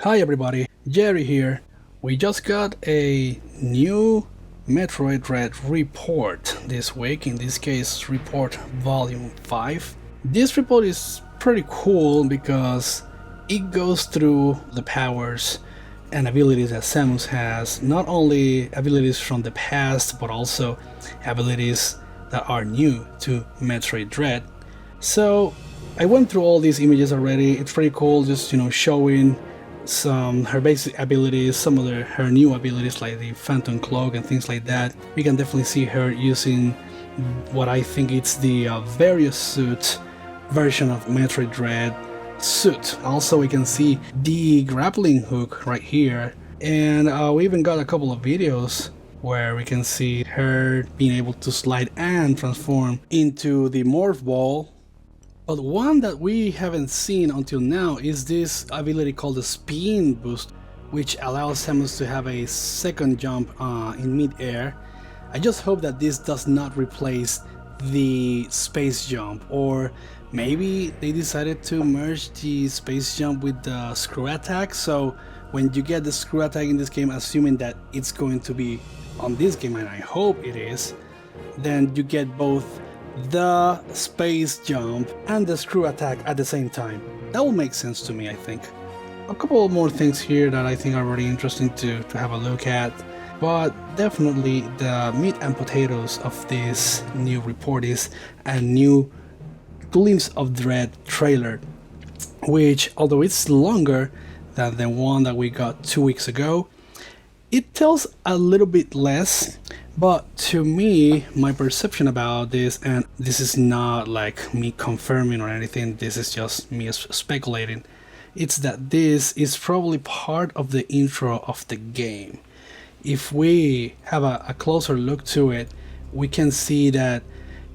Hi everybody, Jerry here. We just got a new Metroid Dread Report this week, in this case Report Volume 5. This report is pretty cool because it goes through the powers and abilities that Samus has, not only abilities from the past but also abilities that are new to Metroid Dread. So I went through all these images already. It's pretty cool, just showing some her basic abilities, some of her new abilities like the Phantom Cloak and things like that. We can definitely see her using what I think it's the various suit version of Metroid Dread suit. Also we can see the grappling hook right here, and we even got a couple of videos where we can see her being able to slide and transform into the morph ball. But one that we haven't seen until now is this ability called the spin boost, which allows Samus to have a second jump in mid-air. I just hope that this does not replace the space jump, or maybe they decided to merge the space jump with the screw attack, so when you get the screw attack in this game, assuming that it's going to be on this game, and I hope it is, then you get both the space jump and the screw attack at the same time. That will make sense to me, I think. A couple more things here that I think are really interesting to have a look at, but definitely the meat and potatoes of this new report is a new Glimpse of Dread trailer, which, although it's longer than the one that we got 2 weeks ago, it tells a little bit less. But to me, my perception about this, and this is not like me confirming or anything, this is just me speculating, it's that this is probably part of the intro of the game. If we have a closer look to it, we can see that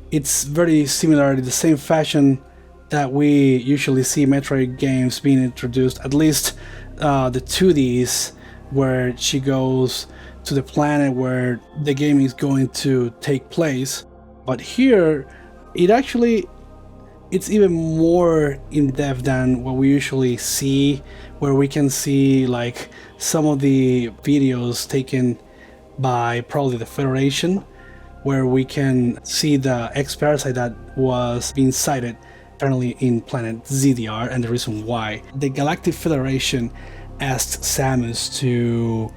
it's very similar in the same fashion that we usually see Metroid games being introduced, at least the 2Ds, where she goes to the planet where the game is going to take place. But here it's even more in depth than what we usually see, where we can see like some of the videos taken by probably the Federation, where we can see the X-Parasite that was being sighted apparently in planet ZDR, and the reason why. The Galactic Federation asked Samus to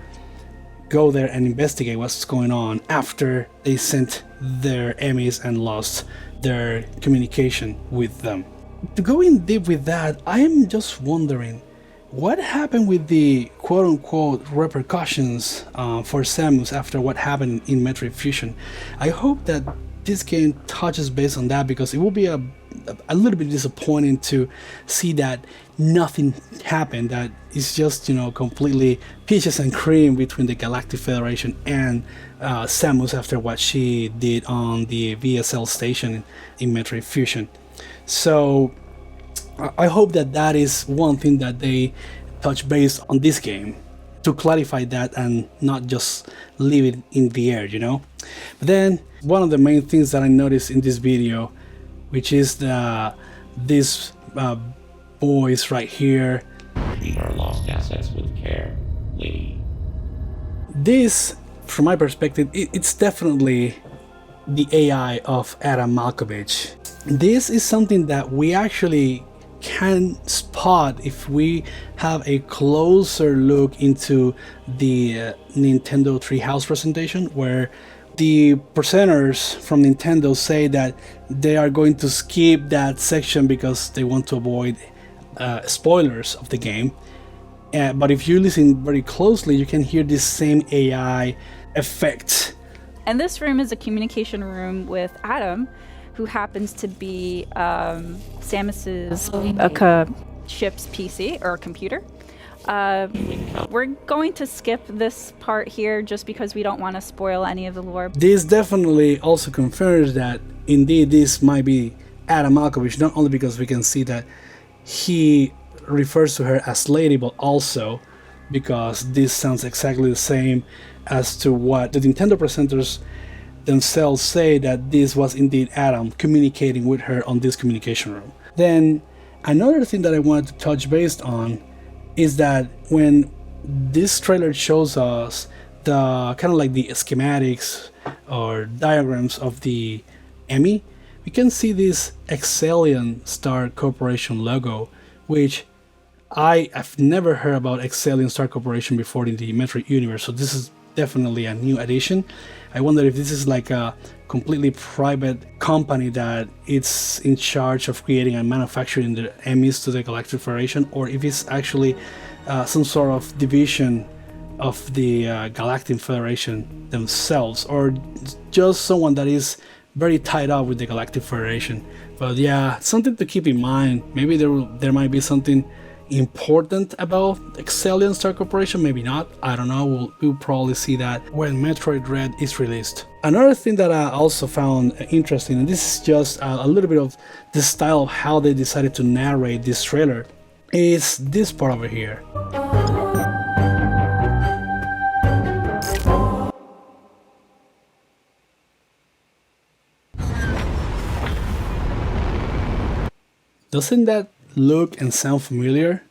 go there and investigate what's going on after they sent their enemies and lost their communication with them. To go in deep with that, I am just wondering what happened with the quote-unquote repercussions for Samus after what happened in Metroid Fusion. I hope that this game touches base on that, because it will be a little bit disappointing to see that nothing happened, that it's just completely peaches and cream between the Galactic Federation and Samus after what she did on the VSL station in Metroid Fusion. So I hope that is one thing that they touch base on this game, to clarify that and not just leave it in the air, But then one of the main things that I noticed in this video, which is this voice right here. Treat our lost assets with care, lady. This, from my perspective, it's definitely the AI of Adam Malkovich. This is something that we actually can spot if we have a closer look into the Nintendo Treehouse presentation, where the presenters from Nintendo say that they are going to skip that section because they want to avoid spoilers of the game. But if you listen very closely, you can hear this same AI effect. And this room is a communication room with Adam, who happens to be Samus's ship's PC or computer. We're going to skip this part here just because we don't want to spoil any of the lore. This definitely also confirms that indeed this might be Adam Malkovich, not only because we can see that he refers to her as lady, but also because this sounds exactly the same as to what the Nintendo presenters themselves say, that this was indeed Adam communicating with her on this communication room. Then another thing that I wanted to touch base on is that when this trailer shows us the kind of like the schematics or diagrams of the Emmy, we can see this Exelion Star Corporation logo, which I've never heard about Exelion Star Corporation before in the Metroid universe, so this is definitely a new addition. I wonder if this is like a completely private company that it's in charge of creating and manufacturing the Emmys to the Galactic Federation, or if it's actually some sort of division of the Galactic Federation themselves, or just someone that is very tied up with the Galactic Federation. But yeah, something to keep in mind. Maybe there might be something important about Exelion Star Corporation, maybe not, I don't know, we'll probably see that when Metroid Dread is released. Another thing that I also found interesting, and this is just a little bit of the style of how they decided to narrate this trailer, is this part over here. Doesn't that look and sound familiar?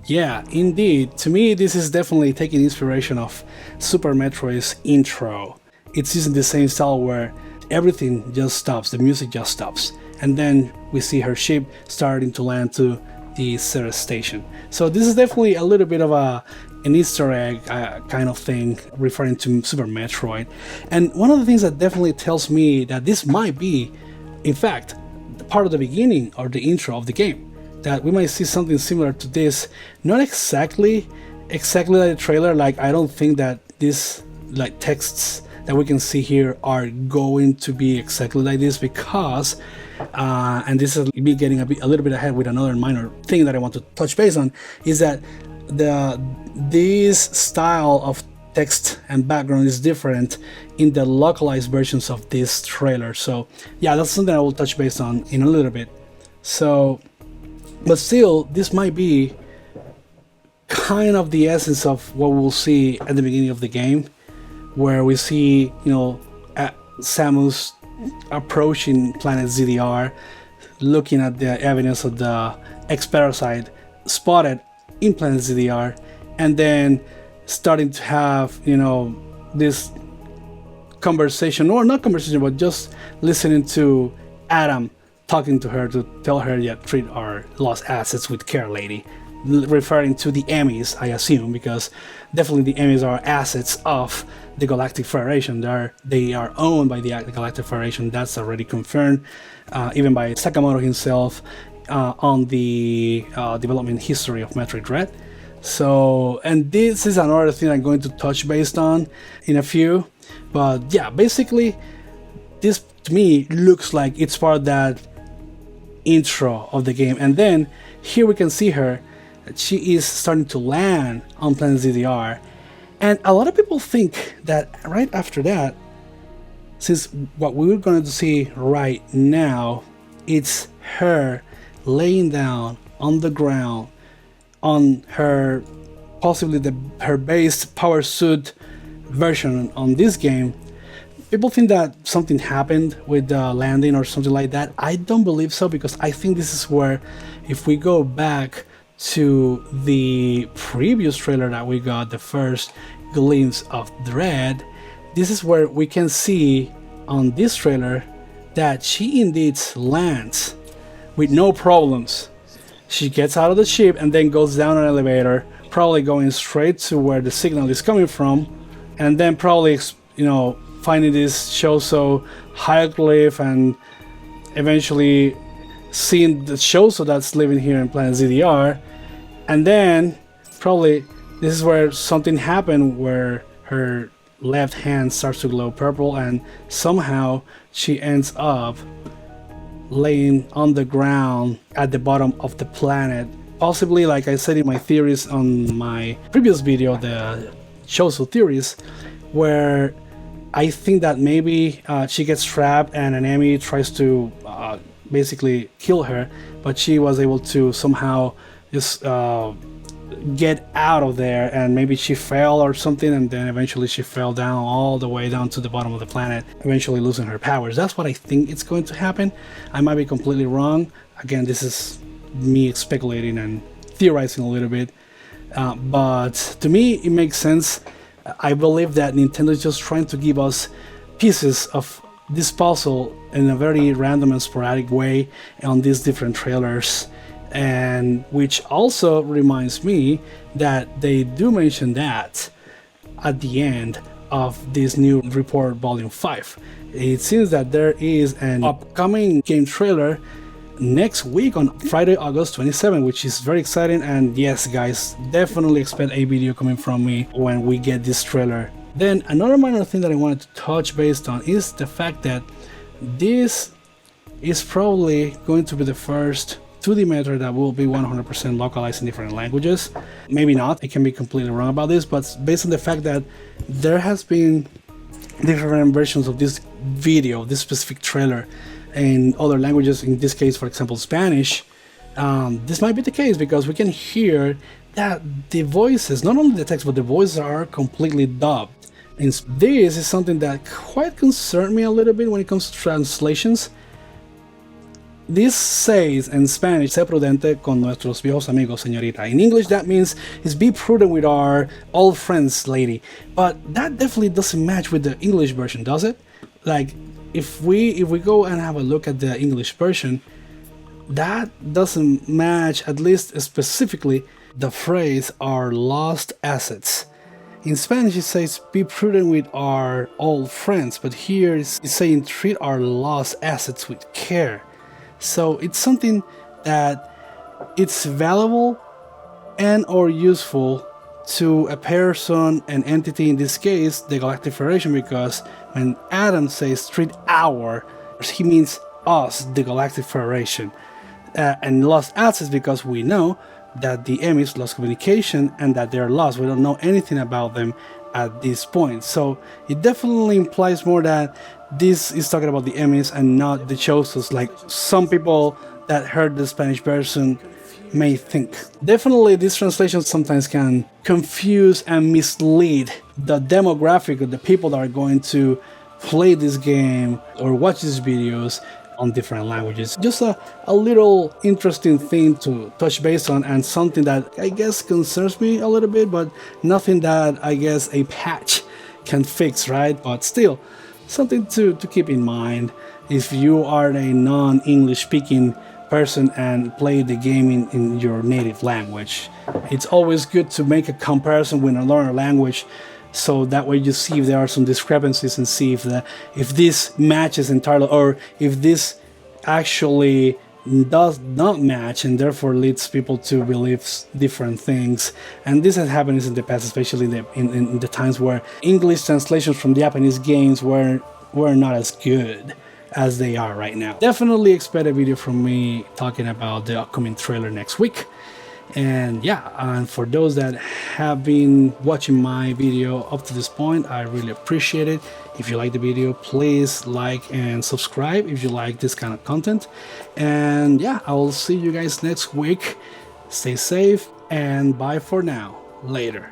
Yeah, indeed. To me, this is definitely taking inspiration of Super Metroid's intro. It's using the same style where everything just stops, the music just stops, and then we see her ship starting to land to the Ceres station. So this is definitely a little bit of an Easter egg kind of thing referring to Super Metroid. And one of the things that definitely tells me that this might be, in fact, part of the beginning or the intro of the game, that we might see something similar to this. Not exactly like the trailer. Like, I don't think that these like texts that we can see here are going to be exactly like this, because and this is me getting a little bit ahead with another minor thing that I want to touch base on, is that this style of text and background is different in the localized versions of this trailer. So yeah, that's something I will touch base on in a little bit. So, but still, this might be kind of the essence of what we'll see at the beginning of the game, where we see, Samus approaching planet ZDR, looking at the evidence of the X-Parasite spotted in planet ZDR, and then starting to have, this conversation, or not conversation, but just listening to Adam talking to her to tell her, yeah, treat our lost assets with care, lady. Referring to the Emmys, I assume, because definitely the Emmys are assets of the Galactic Federation. They are owned by the Galactic Federation. That's already confirmed, even by Sakamoto himself on the development history of Metroid Dread. So, and this is another thing I'm going to touch based on in a few. But yeah, basically, this to me looks like it's part of that intro of the game. And then here we can see her. She is starting to land on planet ZDR, and a lot of people think that right after that, since what we're going to see right now, it's her laying down on the ground on her, possibly her base power suit version on this game. People think that something happened with the landing or something like that. I don't believe so, because I think this is where, if we go back to the previous trailer that we got, the first glimpse of Dread, this is where we can see on this trailer that she indeed lands with no problems. She gets out of the ship and then goes down an elevator, probably going straight to where the signal is coming from, and then probably, finding this Shoso hieroglyph, and eventually seeing the Shoso that's living here in planet ZDR. And then probably this is where something happened, where her left hand starts to glow purple, and somehow she ends up laying on the ground at the bottom of the planet. Possibly, like I said in my theories on my previous video, the Shoso theories, where I think that maybe she gets trapped and an enemy tries to basically kill her, but she was able to somehow just get out of there, and maybe she fell or something, and then eventually she fell down all the way down to the bottom of the planet, eventually losing her powers. That's what I think it's going to happen. I might be completely wrong. Again, this is me speculating and theorizing a little bit, but to me it makes sense. I believe that Nintendo is just trying to give us pieces of this puzzle in a very random and sporadic way on these different trailers, and which also reminds me that they do mention that at the end of this new report volume 5. It seems that there is an upcoming game trailer next week on Friday, August 27, which is very exciting. And yes, guys, definitely expect a video coming from me when we get this trailer. Then another minor thing that I wanted to touch based on is the fact that this is probably going to be the first 2D Metroid that will be 100% localized in different languages. Maybe not, I can be completely wrong about this, but based on the fact that there has been different versions of this video, this specific trailer, in other languages, in this case, for example, Spanish, this might be the case because we can hear that the voices, not only the text, but the voices are completely dubbed. And this is something that quite concerned me a little bit when it comes to translations. This says in Spanish, sé prudente con nuestros viejos amigos, señorita. In English, that means is be prudent with our old friends, lady. But that definitely doesn't match with the English version, does it? Like, if we go and have a look at the English version, that doesn't match, at least specifically, the phrase our lost assets. In Spanish it says be prudent with our old friends, but here it's saying treat our lost assets with care. So it's something that it's valuable and or useful to a person, an entity, in this case the Galactic Federation, because when Adam says treat our, he means us, the Galactic Federation, and lost assets because we know that the Emmys lost communication and that they're lost. We don't know anything about them at this point, so it definitely implies more that this is talking about the Emmys and not the Chosos, like some people that heard the Spanish version may think. Definitely these translations sometimes can confuse and mislead the demographic of the people that are going to play this game or watch these videos on different languages. Just a little interesting thing to touch base on, and something that I guess concerns me a little bit, but nothing that I guess a patch can fix, right? But still, something to keep in mind if you are a non-English speaking person and play the game in your native language. It's always good to make a comparison with another language, so that way you see if there are some discrepancies and see if this matches entirely, or if this actually does not match and therefore leads people to believe different things. And this has happened in the past, especially in the times where English translations from Japanese games were not as good as they are right now. Definitely expect a video from me talking about the upcoming trailer next week. And yeah, and for those that have been watching my video up to this point, I really appreciate it. If you like the video, please like and subscribe if you like this kind of content. And yeah, I will see you guys next week. Stay safe and bye for now. Later.